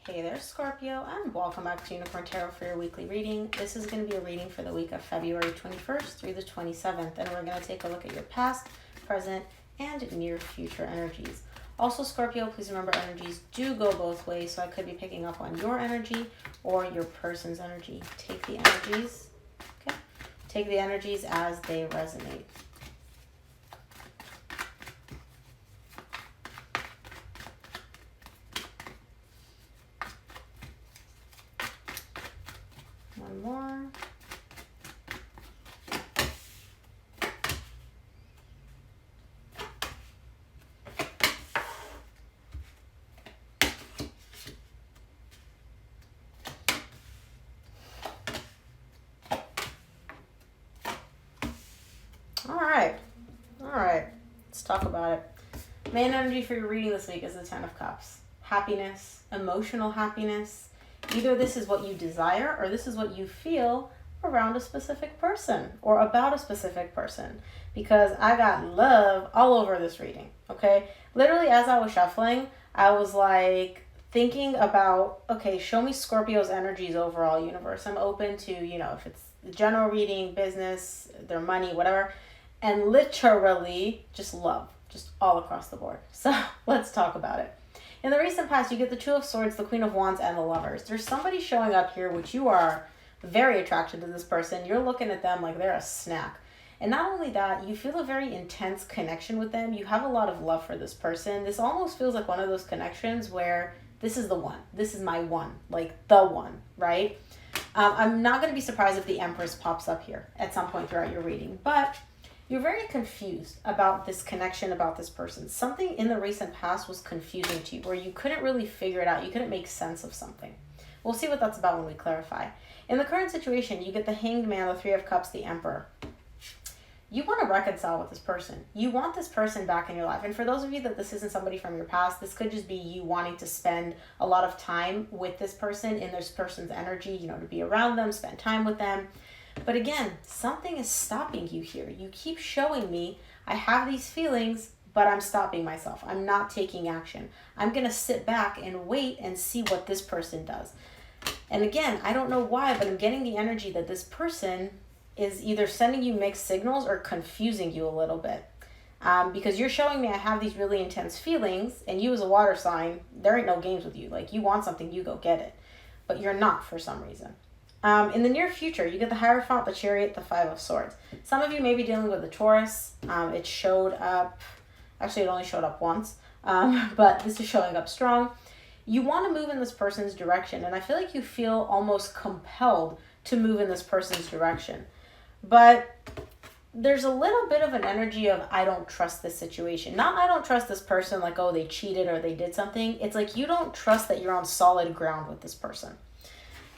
Hey there, Scorpio, and welcome back to Unicorn Tarot for your weekly reading. This is going to be a reading for the week of February 21st through the 27th, and we're going to take a look at your past, present, and near future energies. Also, Scorpio, please remember energies do go both ways, so I could be picking up on your energy or your person's energy. Take the energies, okay? Take the energies as they resonate. One more. All right, let's talk about it. Main energy for your reading this week is the Ten of Cups. Happiness, emotional happiness. Either this is what you desire or this is what you feel around a specific person or about a specific person, because I got love all over this reading, okay? Literally, as I was shuffling, I was like thinking about, okay, show me Scorpio's energies overall, universe. I'm open to, if it's general reading, business, their money, whatever, and literally just love, just all across the board. So let's talk about it. In the recent past, you get the Two of Swords, the Queen of Wands, and the Lovers. There's somebody showing up here which you are very attracted to this person. You're looking at them like they're a snack. And not only that, you feel a very intense connection with them. You have a lot of love for this person. This almost feels like one of those connections where this is the one. This is my one, like the one, right? I'm not going to be surprised if the Empress pops up here at some point throughout your reading, but you're very confused about this connection, about this person. Something in the recent past was confusing to you, where you couldn't really figure it out. You couldn't make sense of something. We'll see what that's about when we clarify. In the current situation, you get the Hanged Man, the Three of Cups, the Emperor. You want to reconcile with this person. You want this person back in your life. And for those of you that this isn't somebody from your past, this could just be you wanting to spend a lot of time with this person, in this person's energy, to be around them, spend time with them. But again, something is stopping you here. You keep showing me, I have these feelings, but I'm stopping myself. I'm not taking action. I'm going to sit back and wait and see what this person does. And again, I don't know why, but I'm getting the energy that this person is either sending you mixed signals or confusing you a little bit. Because you're showing me I have these really intense feelings, and you as a water sign, there ain't no games with you. Like, you want something, you go get it. But you're not for some reason. In the near future, you get the Hierophant, the Chariot, the Five of Swords. Some of you may be dealing with a Taurus. It showed up, actually it only showed up once, but this is showing up strong. You want to move in this person's direction, and I feel like you feel almost compelled to move in this person's direction. But there's a little bit of an energy of, I don't trust this situation. Not I don't trust this person, like, oh, they cheated or they did something. It's like you don't trust that you're on solid ground with this person.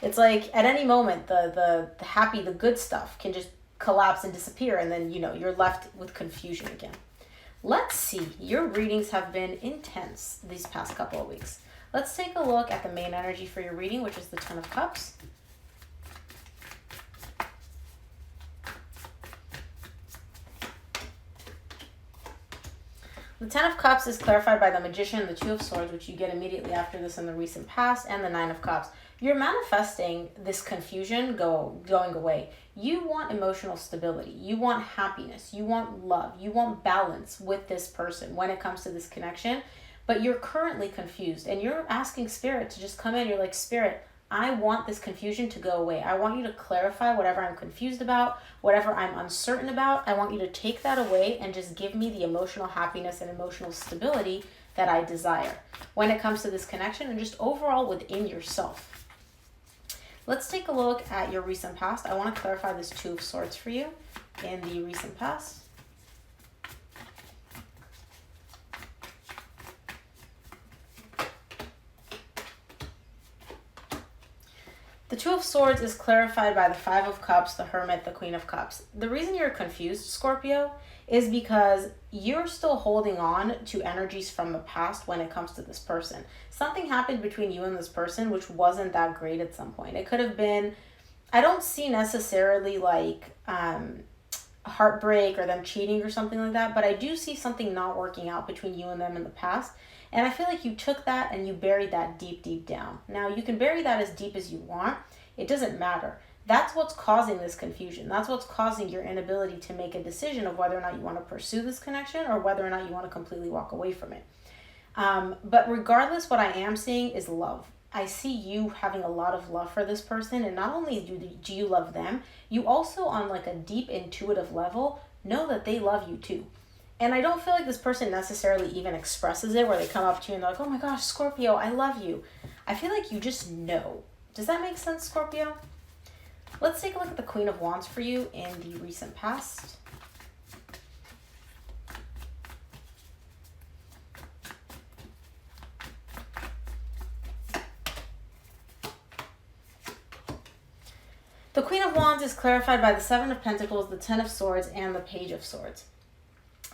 It's like at any moment, the happy, the good stuff can just collapse and disappear, and then, you're left with confusion again. Let's see. Your readings have been intense these past couple of weeks. Let's take a look at the main energy for your reading, which is the Ten of Cups. The Ten of Cups is clarified by the Magician, the Two of Swords, which you get immediately after this in the recent past, and the Nine of Cups. You're manifesting this confusion going away. You want emotional stability. You want happiness. You want love. You want balance with this person when it comes to this connection. But you're currently confused, and you're asking Spirit to just come in. You're like, Spirit, I want this confusion to go away. I want you to clarify whatever I'm confused about, whatever I'm uncertain about. I want you to take that away and just give me the emotional happiness and emotional stability that I desire when it comes to this connection and just overall within yourself. Let's take a look at your recent past. I want to clarify this Two of Swords for you in the recent past. The Two of Swords is clarified by the Five of Cups, the Hermit, the Queen of Cups. The reason you're confused, Scorpio, is because you're still holding on to energies from the past when it comes to this person. Something happened between you and this person which wasn't that great at some point. It could have been, I don't see necessarily like heartbreak or them cheating or something like that, but I do see something not working out between you and them in the past. And I feel like you took that and you buried that deep, deep down. Now, you can bury that as deep as you want. It doesn't matter. That's what's causing this confusion. That's what's causing your inability to make a decision of whether or not you want to pursue this connection or whether or not you want to completely walk away from it. But regardless, what I am seeing is love. I see you having a lot of love for this person, and not only do you love them, you also, on like a deep intuitive level, know that they love you too. And I don't feel like this person necessarily even expresses it, where they come up to you and they're like, oh my gosh, Scorpio, I love you. I feel like you just know. Does that make sense, Scorpio? Let's take a look at the Queen of Wands for you in the recent past. The Queen of Wands is clarified by the Seven of Pentacles, the Ten of Swords, and the Page of Swords.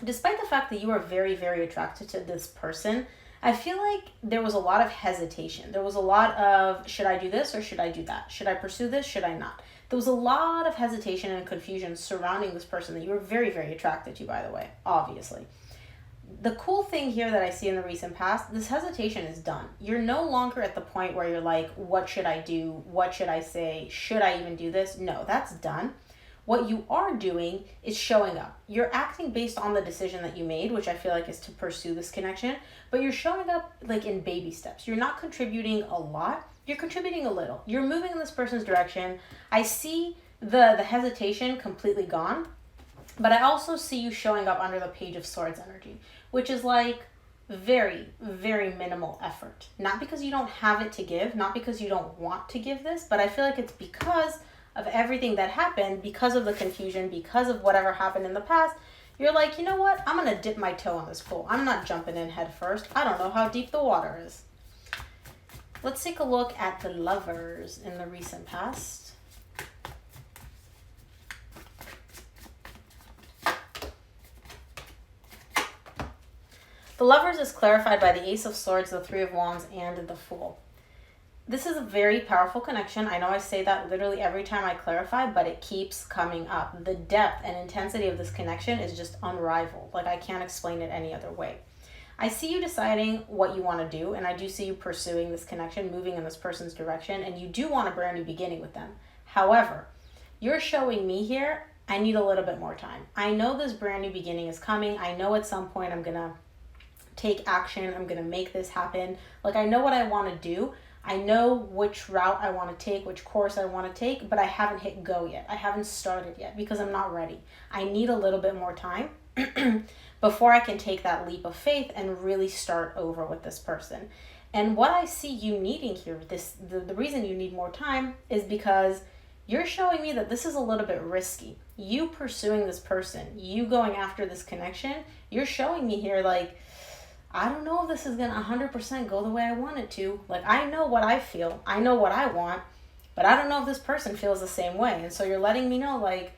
Despite the fact that you are very, very attracted to this person, I feel like there was a lot of hesitation. There was a lot of, should I do this or should I do that? Should I pursue this? Should I not? There was a lot of hesitation and confusion surrounding this person that you were very, very attracted to, by the way, obviously. The cool thing here that I see in the recent past, this hesitation is done. You're no longer at the point where you're like, what should I do? What should I say? Should I even do this? No, that's done. What you are doing is showing up. You're acting based on the decision that you made, which I feel like is to pursue this connection, but you're showing up like in baby steps. You're not contributing a lot. You're contributing a little. You're moving in this person's direction. I see the hesitation completely gone, but I also see you showing up under the Page of Swords energy, which is like very, very minimal effort. Not because you don't have it to give, not because you don't want to give this, but I feel like it's because of everything that happened, because of the confusion, because of whatever happened in the past. You're like, you know what? I'm going to dip my toe in this pool. I'm not jumping in head first. I don't know how deep the water is. Let's take a look at the Lovers in the recent past. The Lovers is clarified by the Ace of Swords, the Three of Wands, and the Fool. This is a very powerful connection. I know I say that literally every time I clarify, but it keeps coming up. The depth and intensity of this connection is just unrivaled. Like, I can't explain it any other way. I see you deciding what you want to do, and I do see you pursuing this connection, moving in this person's direction, and you do want a brand new beginning with them. However, you're showing me here, I need a little bit more time. I know this brand new beginning is coming. I know at some point I'm going to take action. I'm going to make this happen. Like, I know what I want to do. I know which route I want to take, which course I want to take, but I haven't hit go yet. I haven't started yet because I'm not ready. I need a little bit more time before I can take that leap of faith and really start over with this person. And what I see you needing here, the reason you need more time is because you're showing me that this is a little bit risky. You pursuing this person, you going after this connection, you're showing me here like, I don't know if this is going to 100% go the way I want it to. Like, I know what I feel. I know what I want. But I don't know if this person feels the same way. And so you're letting me know, like,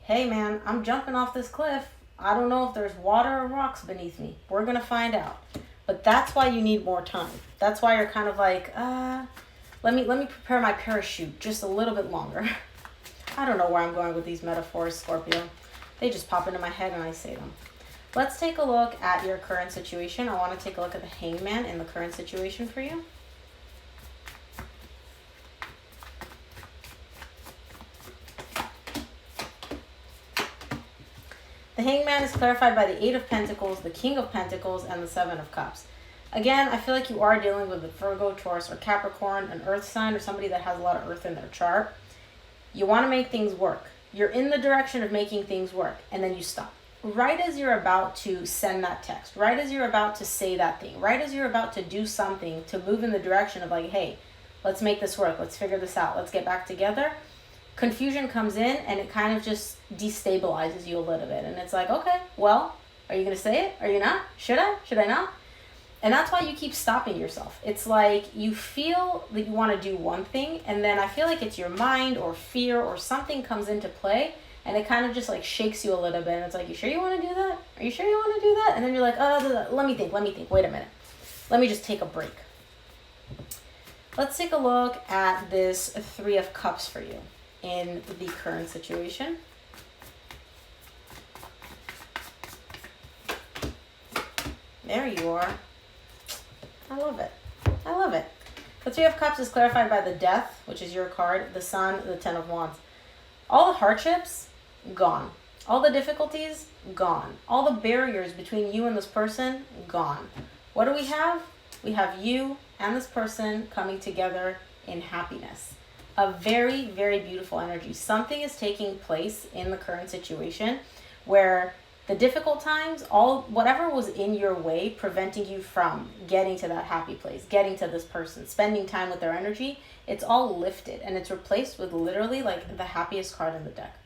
hey, man, I'm jumping off this cliff. I don't know if there's water or rocks beneath me. We're going to find out. But that's why you need more time. That's why you're kind of like, let me prepare my parachute just a little bit longer. I don't know where I'm going with these metaphors, Scorpio. They just pop into my head and I say them. Let's take a look at your current situation. I want to take a look at the Hangman in the current situation for you. The Hangman is clarified by the Eight of Pentacles, the King of Pentacles, and the Seven of Cups. Again, I feel like you are dealing with a Virgo, Taurus, or Capricorn, an earth sign, or somebody that has a lot of earth in their chart. You want to make things work. You're in the direction of making things work, and then you stop. Right as you're about to send that text, right as you're about to say that thing, right as you're about to do something to move in the direction of like, hey, let's make this work, let's figure this out, let's get back together, confusion comes in and it kind of just destabilizes you a little bit. And it's like, okay, well, are you going to say it? Are you not? Should I? Should I not? And that's why you keep stopping yourself. It's like you feel that you want to do one thing, and then I feel like it's your mind or fear or something comes into play, and it kind of just like shakes you a little bit. And it's like, you sure you want to do that? Are you sure you want to do that? And then you're like, let me think. Wait a minute. Let me just take a break. Let's take a look at this Three of Cups for you in the current situation. There you are. I love it. I love it. The Three of Cups is clarified by the Death, which is your card, the Sun, the Ten of Wands. All the hardships, gone. All the difficulties, gone. All the barriers between you and this person, gone. What do we have? We have you and this person coming together in happiness. A very, very beautiful energy. Something is taking place in the current situation where the difficult times, whatever was in your way, preventing you from getting to that happy place, getting to this person, spending time with their energy, it's all lifted and it's replaced with literally like the happiest card in the deck.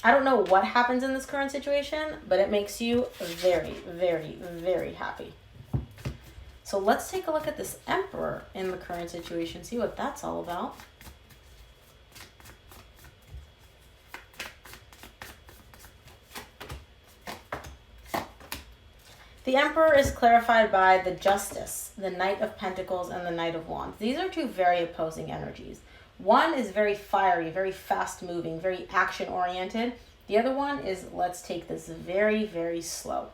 I don't know what happens in this current situation, but it makes you very, very, very happy. So let's take a look at this Emperor in the current situation, see what that's all about. The Emperor is clarified by the Justice, the Knight of Pentacles, and the Knight of Wands. These are two very opposing energies. One is very fiery, very fast-moving, very action-oriented. The other one is, let's take this very, very slow.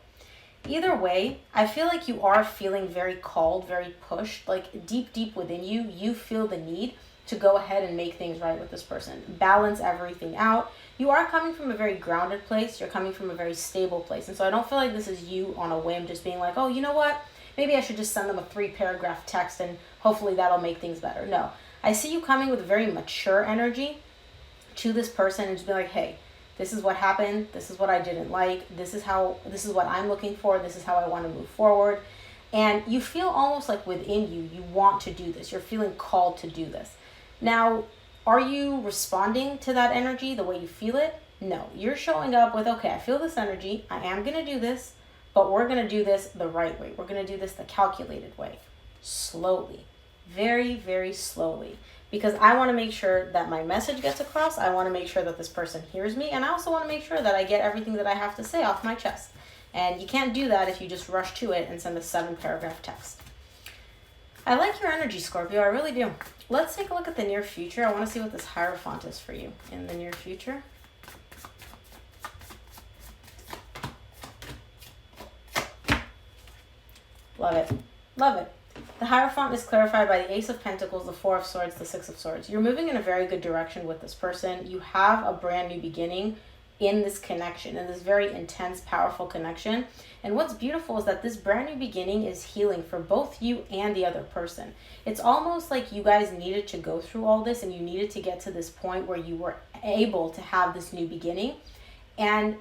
Either way, I feel like you are feeling very called, very pushed, like deep, deep within you, you feel the need to go ahead and make things right with this person. Balance everything out. You are coming from a very grounded place. You're coming from a very stable place. And so I don't feel like this is you on a whim just being like, oh, you know what? Maybe I should just send them a 3-paragraph text and hopefully that'll make things better. No, I see you coming with a very mature energy to this person and just be like, hey, this is what happened. This is what I didn't like. This is what I'm looking for. This is how I want to move forward. And you feel almost like within you, you want to do this. You're feeling called to do this. Now, are you responding to that energy the way you feel it? No, you're showing up with, okay, I feel this energy. I am going to do this, but we're going to do this the right way. We're going to do this the calculated way, slowly, very, very slowly, because I want to make sure that my message gets across. I want to make sure that this person hears me. And I also want to make sure that I get everything that I have to say off my chest. And you can't do that if you just rush to it and send a 7-paragraph text. I like your energy, Scorpio. I really do. Let's take a look at the near future. I want to see what this Hierophant is for you in the near future. Love it. Love it. The Hierophant is clarified by the Ace of Pentacles, the Four of Swords, the Six of Swords. You're moving in a very good direction with this person. You have a brand new beginning in this connection, in this very intense, powerful connection. And what's beautiful is that this brand new beginning is healing for both you and the other person. It's almost like you guys needed to go through all this and you needed to get to this point where you were able to have this new beginning and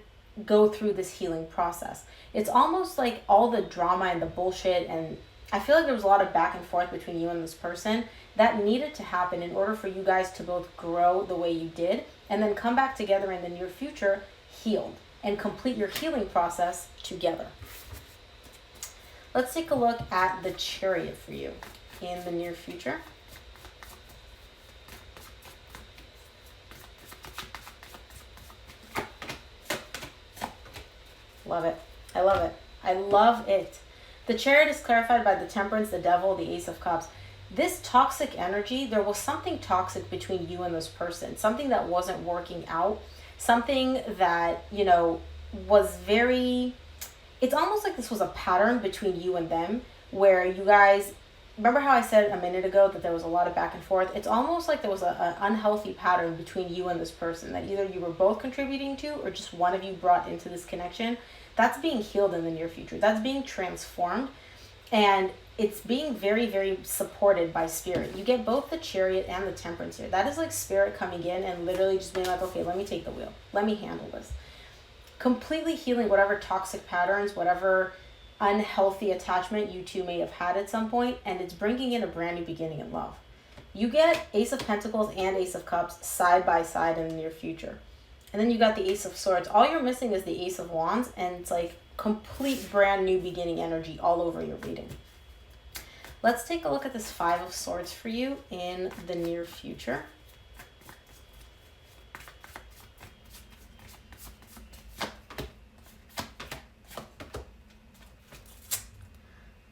go through this healing process. It's almost like all the drama and the bullshit, and I feel like there was a lot of back and forth between you and this person that needed to happen in order for you guys to both grow the way you did and then come back together in the near future healed and complete your healing process together. Let's take a look at the Chariot for you in the near future. Love it. I love it. I love it. The Chariot is clarified by the Temperance, the Devil, the Ace of Cups. This toxic energy, there was something toxic between you and this person, something that wasn't working out, something that, you know, was very, it's almost like this was a pattern between you and them where you guys, remember how I said a minute ago that there was a lot of back and forth? It's almost like there was an unhealthy pattern between you and this person that either you were both contributing to or just one of you brought into this connection. That's being healed in the near future. That's being transformed. And it's being very, very supported by Spirit. You get both the Chariot and the Temperance here. That is like Spirit coming in and literally just being like, okay, let me take the wheel. Let me handle this. Completely healing whatever toxic patterns, whatever unhealthy attachment you two may have had at some point, and it's bringing in a brand new beginning in love. You get Ace of Pentacles and Ace of Cups side by side in the near future. And then you got the Ace of Swords. All you're missing is the Ace of Wands, and it's like complete brand new beginning energy all over your reading. Let's take a look at this Five of Swords for you in the near future.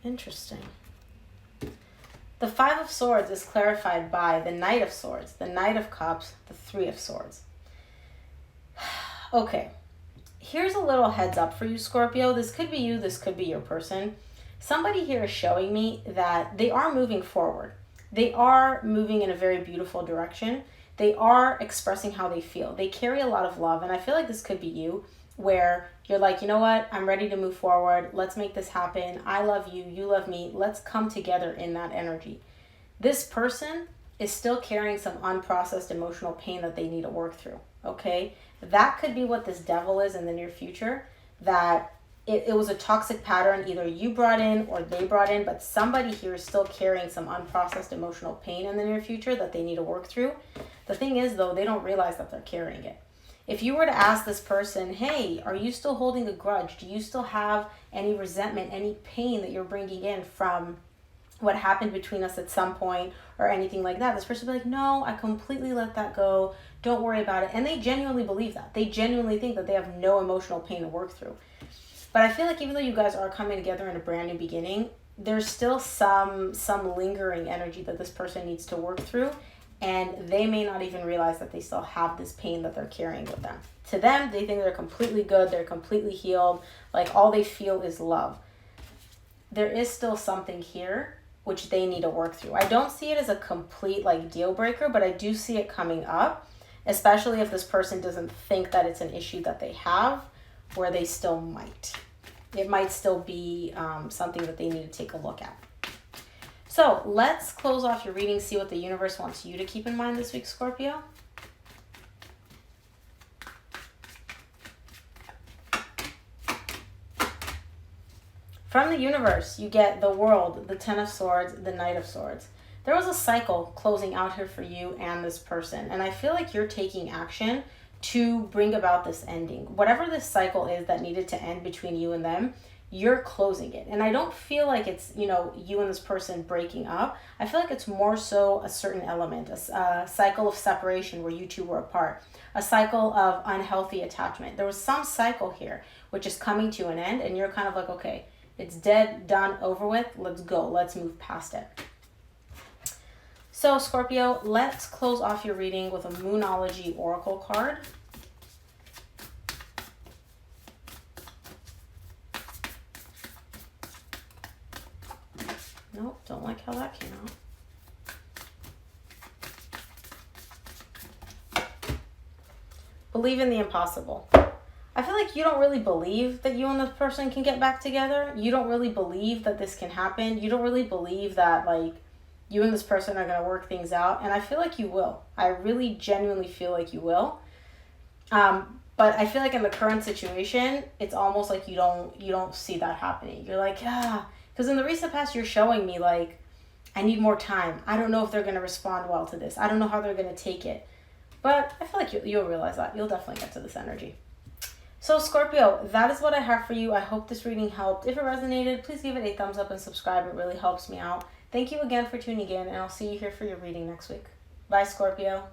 Interesting. The Five of Swords is clarified by the Knight of Swords, the Knight of Cups, the Three of Swords. Okay, here's a little heads up for you, Scorpio. This could be you, this could be your person. somebody here is showing me that they are moving forward. They are moving in a very beautiful direction. They are expressing how they feel. They carry a lot of love, and I feel like this could be you, where you're like, you know what, I'm ready to move forward. Let's make this happen. I love you. You love me. Let's come together in that energy. This person is still carrying some unprocessed emotional pain that they need to work through, okay? That could be what this devil is in the near future, that it was a toxic pattern either you brought in or they brought in, but somebody here is still carrying some unprocessed emotional pain in the near future that they need to work through. The thing is, though, they don't realize that they're carrying it. If you were to ask this person, hey, are you still holding a grudge? Do you still have any resentment, any pain that you're bringing in from what happened between us at some point or anything like that? This person will be like, no, I completely let that go. Don't worry about it. And they genuinely believe that. They genuinely think that they have no emotional pain to work through. But I feel like even though you guys are coming together in a brand new beginning, there's still some lingering energy that this person needs to work through. And they may not even realize that they still have this pain that they're carrying with them. To them, they think they're completely good. They're completely healed. Like all they feel is love. There is still something here which they need to work through. I don't see it as a complete like deal breaker, but I do see it coming up, especially if this person doesn't think that it's an issue that they have, where they still might. It might still be something that they need to take a look at. So let's close off your reading, see what the universe wants you to keep in mind this week, Scorpio. From the universe, you get the World, the Ten of Swords, the Knight of Swords. There was a cycle closing out here for you and this person, and I feel like you're taking action to bring about this ending. Whatever this cycle is that needed to end between you and them, you're closing it. And I don't feel like it's, you and this person breaking up. I feel like it's more so a certain element, a cycle of separation where you two were apart, a cycle of unhealthy attachment. There was some cycle here which is coming to an end, and you're kind of like, okay, it's dead, done, over with. Let's go. Let's move past it. So Scorpio, let's close off your reading with a Moonology Oracle card. Nope, don't like how that came out. Believe in the impossible. I feel like you don't really believe that you and this person can get back together. You don't really believe that this can happen. You don't really believe that, like, you and this person are going to work things out. And I feel like you will. I really genuinely feel like you will. But I feel like in the current situation, it's almost like you don't see that happening. You're like, because in the recent past, you're showing me, like, I need more time. I don't know if they're going to respond well to this. I don't know how they're going to take it. But I feel like you'll realize that. You'll definitely get to this energy. So Scorpio, that is what I have for you. I hope this reading helped. If it resonated, please give it a thumbs up and subscribe. It really helps me out. Thank you again for tuning in, and I'll see you here for your reading next week. Bye, Scorpio.